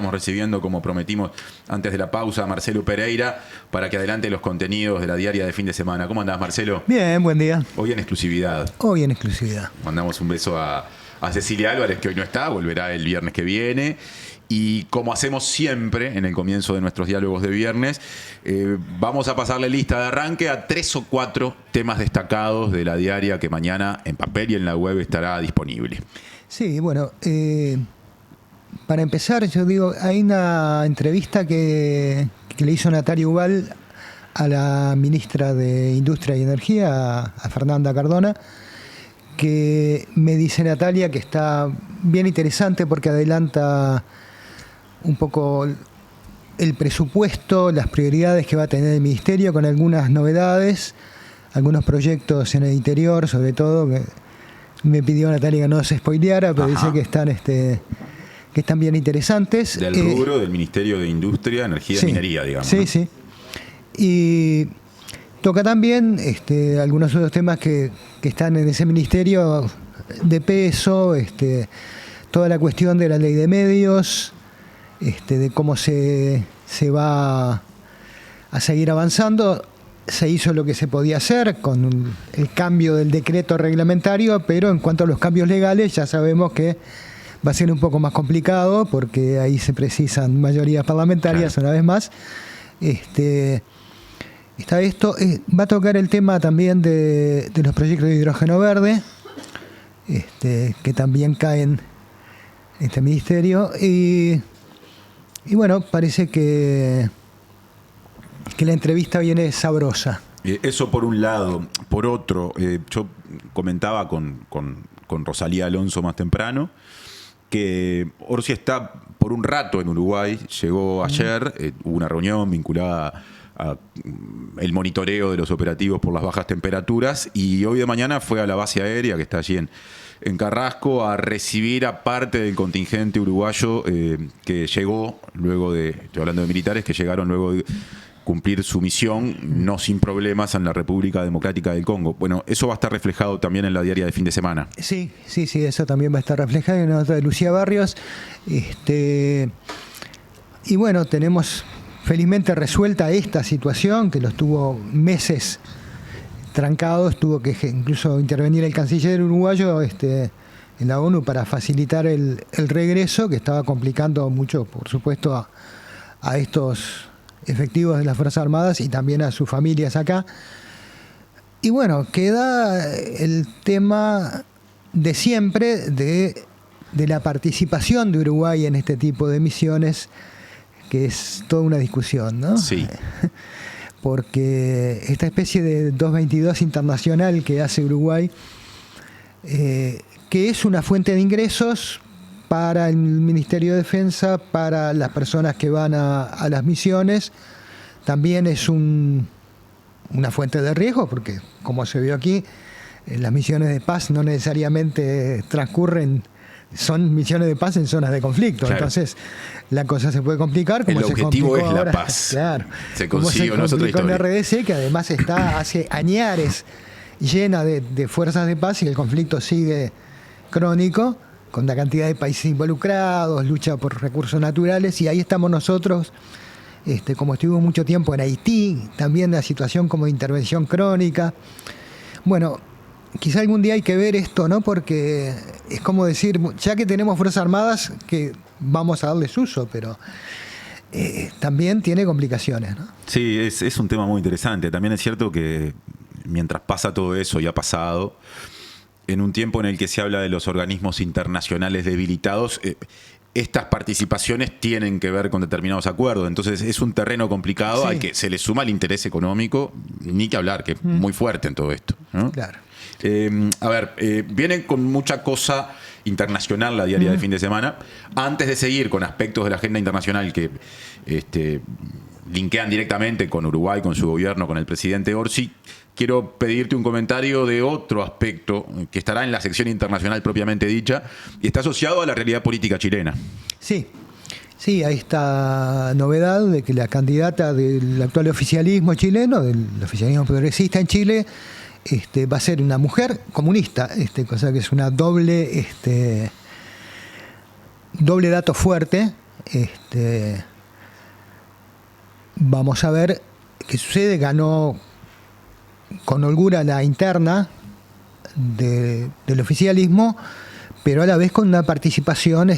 estamos recibiendo, como prometimos antes de la pausa, a Marcelo Pereira para que adelante los contenidos de la diaria de fin de semana. ¿Cómo andás, Marcelo? Bien, buen día. Hoy en exclusividad. Hoy en exclusividad. Mandamos un beso a Cecilia Álvarez, que hoy no está, volverá el viernes que viene. Y como hacemos siempre en el comienzo de nuestros diálogos de viernes, vamos a pasarle lista de arranque a 3 o 4 temas destacados de la diaria que mañana en papel y en la web estará disponible. Sí, bueno, para empezar, yo digo, hay una entrevista que le hizo Natalia Ubal a la ministra de Industria y Energía, a Fernanda Cardona, que me dice Natalia que está bien interesante porque adelanta un poco el presupuesto, las prioridades que va a tener el ministerio, con algunas novedades, algunos proyectos en el interior, sobre todo, que me pidió Natalia que no se spoileara, pero dice que están bien interesantes. Del rubro del Ministerio de Industria, Energía y Minería, digamos. Sí, ¿no? sí. Y toca también algunos otros temas que están en ese ministerio de peso, toda la cuestión de la ley de medios, de cómo se va a seguir avanzando. Se hizo lo que se podía hacer con el cambio del decreto reglamentario, pero en cuanto a los cambios legales ya sabemos que va a ser un poco más complicado porque ahí se precisan mayorías parlamentarias, claro. Una vez más. Está esto. Va a tocar el tema también de los proyectos de hidrógeno verde, que también caen en este ministerio. Y bueno, parece que la entrevista viene sabrosa. Eso por un lado. Por otro, yo comentaba con Rosalía Alonso más temprano que Orsi está por un rato en Uruguay. Llegó ayer, hubo una reunión vinculada a el monitoreo de los operativos por las bajas temperaturas, y hoy de mañana fue a la base aérea que está allí en Carrasco a recibir a parte del contingente uruguayo que llegó luego de, estoy hablando de militares, que llegaron luego de cumplir su misión, no sin problemas, en la República Democrática del Congo. Bueno, eso va a estar reflejado también en la diaria de fin de semana. Sí, eso también va a estar reflejado en la nota de Lucía Barrios. Y bueno, tenemos felizmente resuelta esta situación, que los tuvo meses trancados. Tuvo que incluso intervenir el canciller uruguayo en la ONU para facilitar el regreso, que estaba complicando mucho, por supuesto, a estos efectivos de las Fuerzas Armadas y también a sus familias acá. Y bueno, queda el tema de siempre de la participación de Uruguay en este tipo de misiones, que es toda una discusión, ¿no? Sí. Porque esta especie de 222 internacional que hace Uruguay, que es una fuente de ingresos para el Ministerio de Defensa, para las personas que van a las misiones, también es una fuente de riesgo, porque como se vio aquí, las misiones de paz no necesariamente son misiones de paz en zonas de conflicto. Claro. Entonces la cosa se puede complicar, como el objetivo es ahora, la paz. Claro, se consiguió, no es otra historia. Con la RDC, que además está hace añares llena de fuerzas de paz, y el conflicto sigue crónico, con la cantidad de países involucrados, lucha por recursos naturales, y ahí estamos nosotros, como estuvimos mucho tiempo en Haití, también la situación como de intervención crónica. Bueno, quizá algún día hay que ver esto, ¿no? Porque es como decir, ya que tenemos Fuerzas Armadas, que vamos a darles uso, pero también tiene complicaciones, ¿no? Sí, es un tema muy interesante. También es cierto que mientras pasa todo eso, y ha pasado, en un tiempo en el que se habla de los organismos internacionales debilitados, estas participaciones tienen que ver con determinados acuerdos. Entonces es un terreno complicado, sí, al que se le suma el interés económico, ni que hablar, que es muy fuerte en todo esto, ¿no? Claro. Vienen con mucha cosa internacional la diaria de fin de semana. Antes de seguir con aspectos de la agenda internacional que linkean directamente con Uruguay, con su gobierno, con el presidente Orsi, quiero pedirte un comentario de otro aspecto que estará en la sección internacional propiamente dicha y está asociado a la realidad política chilena. Sí, hay esta novedad de que la candidata del actual oficialismo chileno, del oficialismo progresista en Chile, va a ser una mujer comunista, cosa que es una doble dato fuerte, Vamos a ver qué sucede. Ganó con holgura la interna del oficialismo, pero a la vez con una participación,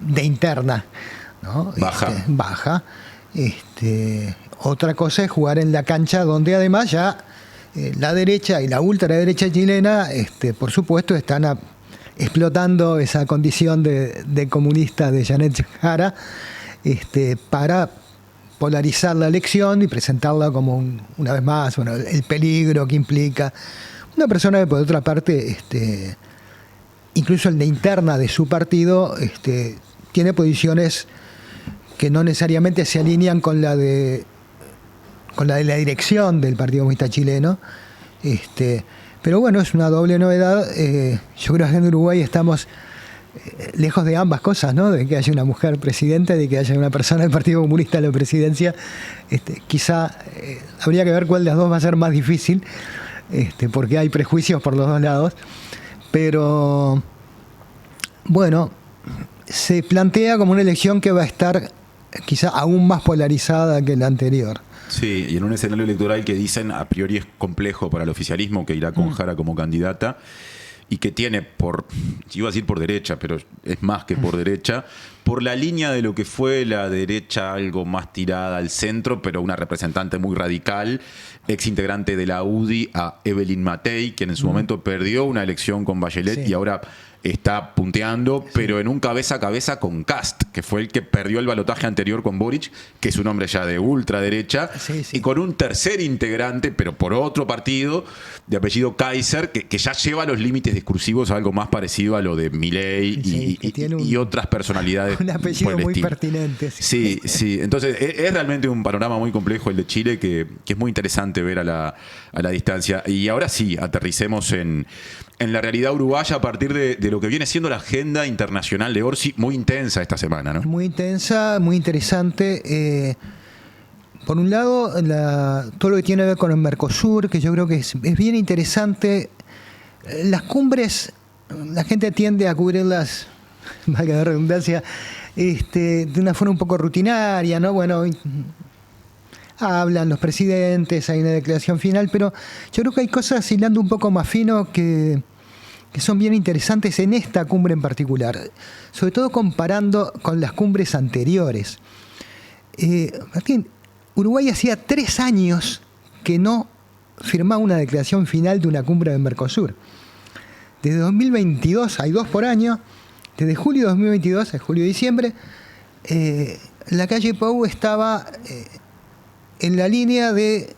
de interna, ¿no? Baja. Otra cosa es jugar en la cancha donde además ya la derecha y la ultraderecha chilena, por supuesto, están explotando esa condición de comunista de Janet Jara, para polarizar la elección y presentarla como una vez más, el peligro que implica una persona que, por otra parte, incluso en la interna de su partido, tiene posiciones que no necesariamente se alinean con la de la dirección del Partido Comunista Chileno. Pero bueno, es una doble novedad. Yo creo que en Uruguay estamos lejos de ambas cosas, ¿no? De que haya una mujer presidenta y de que haya una persona del Partido Comunista en la presidencia. Quizá habría que ver cuál de las dos va a ser más difícil, porque hay prejuicios por los dos lados. Pero bueno, se plantea como una elección que va a estar quizá aún más polarizada que la anterior. Sí, y en un escenario electoral que dicen a priori es complejo para el oficialismo, que irá con Jara como candidata, y que tiene iba a decir por derecha, pero es más que por derecha, por la línea de lo que fue la derecha algo más tirada al centro, pero una representante muy radical, ex integrante de la UDI, a Evelyn Matei, quien en su momento perdió una elección con Bachelet y ahora está punteando, pero en un cabeza a cabeza con Kast, que fue el que perdió el balotaje anterior con Boric, que es un hombre ya de ultraderecha, y con un tercer integrante, pero por otro partido, de apellido Kaiser, que ya lleva los límites discursivos a algo más parecido a lo de Milei y otras personalidades. Un apellido muy pertinente. Sí. Entonces es realmente un panorama muy complejo el de Chile, que es muy interesante ver a la distancia. Y ahora sí, aterricemos en la realidad uruguaya a partir de lo que viene siendo la agenda internacional de Orsi, muy intensa esta semana, ¿no? Muy intensa, muy interesante. Por un lado, todo lo que tiene que ver con el Mercosur, que yo creo que es bien interesante. Las cumbres, la gente tiende a cubrirlas, valga la redundancia, de una forma un poco rutinaria, ¿no? Bueno, hablan los presidentes, hay una declaración final, pero yo creo que hay cosas hilando un poco más fino que son bien interesantes en esta cumbre en particular, sobre todo comparando con las cumbres anteriores. Martín, Uruguay hacía 3 años que no firmaba una declaración final de una cumbre del Mercosur. Desde 2022, hay 2 por año, desde julio de 2022 a julio de diciembre, la calle Pou estaba en la línea de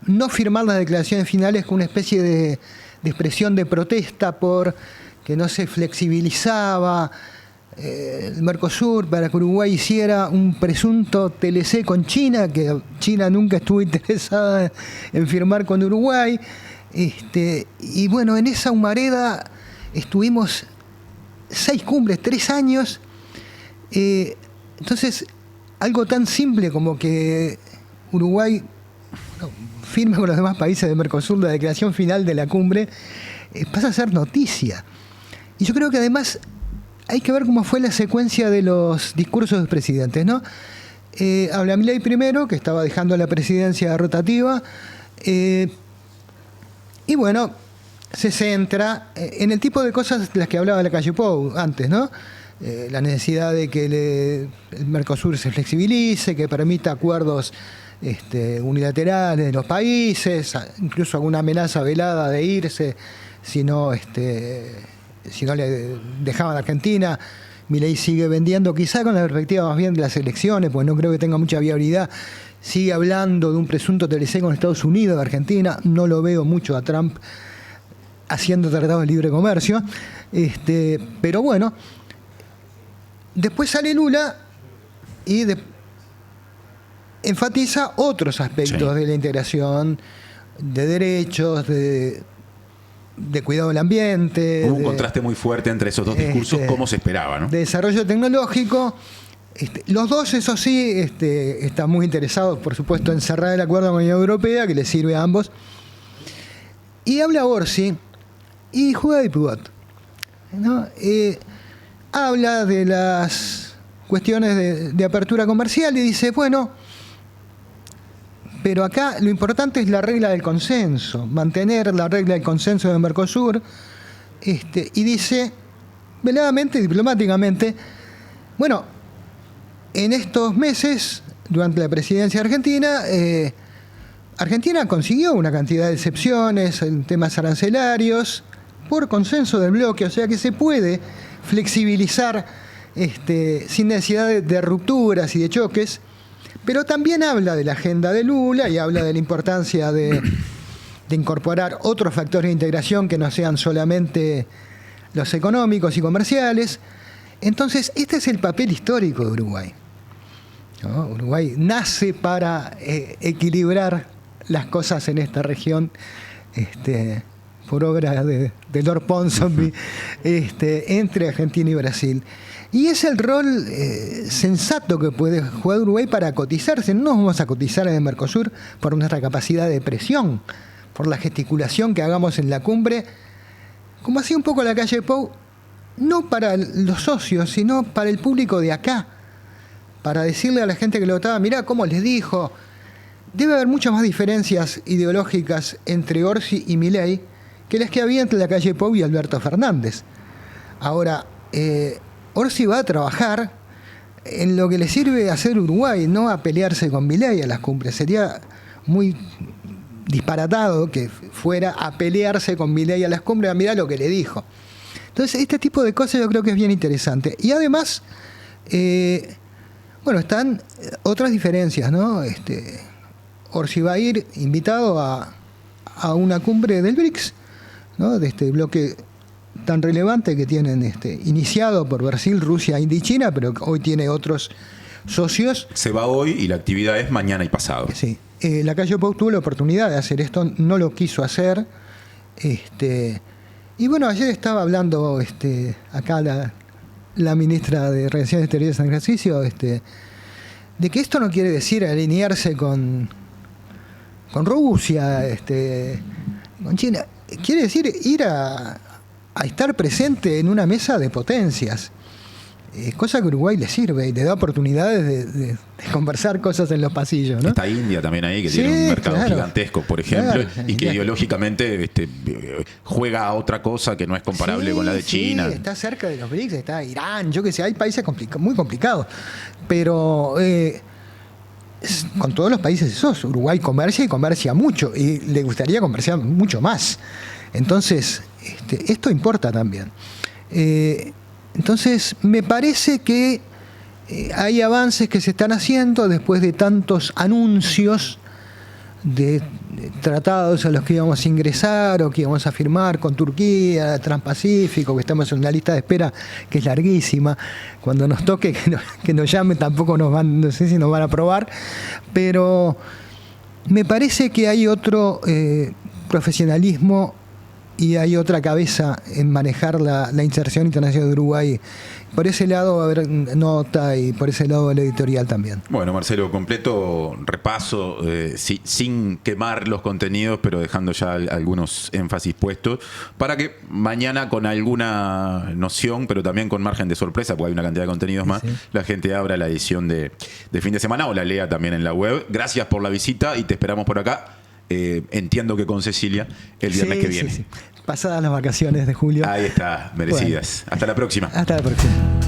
no firmar las declaraciones finales con una especie de expresión de protesta por que no se flexibilizaba el Mercosur para que Uruguay hiciera un presunto TLC con China, que China nunca estuvo interesada en firmar con Uruguay. Y bueno, en esa humareda estuvimos 6 cumbres, 3 años. Entonces, algo tan simple como que Uruguay firme con los demás países del Mercosur la declaración final de la cumbre, pasa a ser noticia. Y yo creo que además hay que ver cómo fue la secuencia de los discursos de los presidentes, ¿no? Habla Milei primero, que estaba dejando la presidencia rotativa, y bueno, se centra en el tipo de cosas de las que hablaba la calle Pou antes, ¿no? La necesidad de que el Mercosur se flexibilice, que permita acuerdos unilaterales de los países, incluso alguna amenaza velada de irse si no le dejaban a Argentina. Milei sigue vendiendo, quizá con la perspectiva más bien de las elecciones, pues no creo que tenga mucha viabilidad. Sigue hablando de un presunto TLC con Estados Unidos de Argentina. No lo veo mucho a Trump haciendo tratados de libre comercio. Pero bueno, después sale Lula y enfatiza otros aspectos de la integración, de derechos, de cuidado del ambiente. Hubo un contraste muy fuerte entre esos dos discursos, como se esperaba, ¿no? De desarrollo tecnológico. Los dos, eso sí, están muy interesados, por supuesto, en cerrar el acuerdo con la Unión Europea, que les sirve a ambos. Y habla Orsi y juega de pivot, ¿no? habla de las cuestiones de apertura comercial y dice, bueno, pero acá lo importante es la regla del consenso, mantener la regla del consenso de Mercosur, y dice, veladamente, diplomáticamente, bueno, en estos meses, durante la presidencia argentina, Argentina consiguió una cantidad de excepciones en temas arancelarios por consenso del bloque, o sea que se puede flexibilizar sin necesidad de rupturas y de choques, pero también habla de la agenda de Lula y habla de la importancia de incorporar otros factores de integración que no sean solamente los económicos y comerciales. Entonces, este es el papel histórico de Uruguay, ¿no? Uruguay nace para equilibrar las cosas en esta región, por obra de Lord Ponsonby, entre Argentina y Brasil. Y es el rol sensato que puede jugar Uruguay para cotizarse. No nos vamos a cotizar en el Mercosur por nuestra capacidad de presión, por la gesticulación que hagamos en la cumbre, como hacía un poco la calle Pou, no para los socios, sino para el público de acá, para decirle a la gente que lo votaba, mirá cómo les dijo. Debe haber muchas más diferencias ideológicas entre Orsi y Milei que las que había entre la calle Pou y Alberto Fernández. Ahora, Orsi va a trabajar en lo que le sirve hacer Uruguay, no a pelearse con Milei a las cumbres. Sería muy disparatado que fuera a pelearse con Milei a las cumbres, a mirar lo que le dijo. Entonces, este tipo de cosas yo creo que es bien interesante. Y además, bueno, están otras diferencias, ¿no? Orsi va a ir invitado a una cumbre del BRICS, ¿no? De este bloque tan relevante que tienen iniciado por Brasil, Rusia, India y China, pero que hoy tiene otros socios. Se va hoy y la actividad es mañana y pasado. Sí. La calle Pou tuvo la oportunidad de hacer esto, no lo quiso hacer. Y bueno, ayer estaba hablando acá la ministra de Relaciones Exteriores en ejercicio, de que esto no quiere decir alinearse con Rusia, con China. Quiere decir ir a estar presente en una mesa de potencias, cosa que a Uruguay le sirve y le da oportunidades de conversar cosas en los pasillos, ¿no? Está India también ahí, que sí, tiene un mercado claro, gigantesco, por ejemplo, claro, y que ideológicamente juega a otra cosa que no es comparable con la de China. Está cerca de los BRICS, está Irán, yo qué sé, hay países muy complicados, pero con todos los países esos, Uruguay comercia y comercia mucho, y le gustaría comerciar mucho más. Entonces, esto importa también. Entonces, me parece que hay avances que se están haciendo después de tantos anuncios de tratados a los que íbamos a ingresar o que íbamos a firmar con Turquía, Transpacífico, que estamos en una lista de espera que es larguísima. Cuando nos toque que nos llamen tampoco no sé si nos van a aprobar, pero me parece que hay otro profesionalismo y hay otra cabeza en manejar la inserción internacional de Uruguay. Por ese lado va a haber nota y por ese lado el editorial también. Bueno, Marcelo, completo repaso, sin quemar los contenidos, pero dejando ya algunos énfasis puestos, para que mañana con alguna noción, pero también con margen de sorpresa, porque hay una cantidad de contenidos más, sí, la gente abra la edición de fin de semana o la lea también en la web. Gracias por la visita y te esperamos por acá. Entiendo que con Cecilia el viernes que viene. Pasadas las vacaciones de julio. Ahí está, merecidas. Bueno. Hasta la próxima. Hasta la próxima.